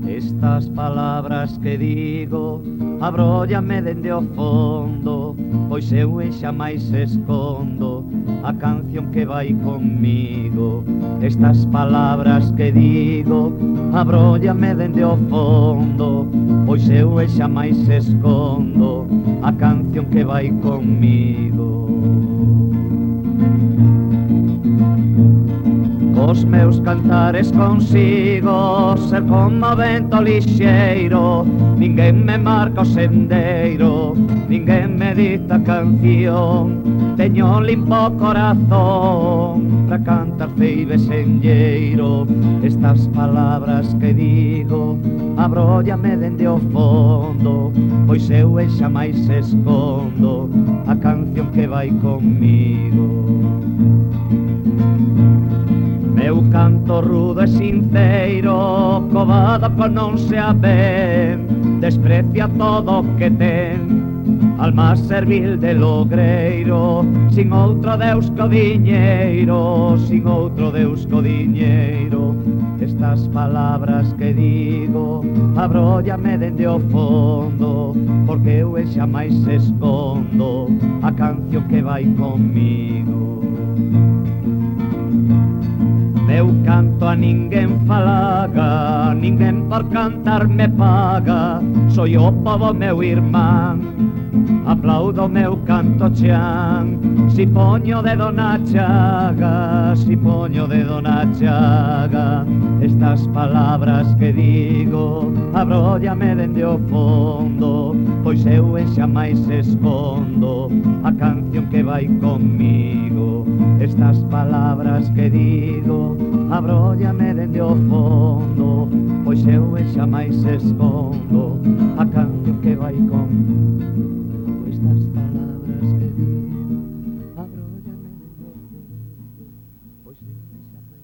Estas palabras que digo abróllame dende o fondo, pois eu xa máis escondo a canción que vai comigo. Estas palabras que digo abróllame dende o fondo, pois eu xa máis escondo a canción que vai comigo. Os meus cantares consigo ser como vento lixeiro, ninguén me marca o sendeiro, ninguén me dita canción. Teño limpo corazón para cantar ceibe senlleiro. Estas palabras que digo abróllame dende o fondo, pois eu xa máis escondo a canción que vai comigo. Meu canto rudo e sinceiro, covado con non se ben, desprecia todo o que ten, alma servil de logreiro, sin outro Deus co diñeiro, sin outro Deus co diñeiro. Estas palabras que digo abróllame dende o fondo, porque eu xa máis escondo a canción que vai comigo. Meu canto a ninguén falaga, ninguén por cantar me paga, soy o povo meu irmán, aplaudo meu canto chan. Si poño dedo na chaga, si poño dedo na chaga. Estas palabras que digo abróllame dende o fondo, pois eu xa máis escondo a canción que vai comigo. Estas palabras que digo abróllame dende o fondo, pois eu xa máis escondo a canción que vai comigo. Estas palabras que digo abróllame dende o fondo, pois eu xa máis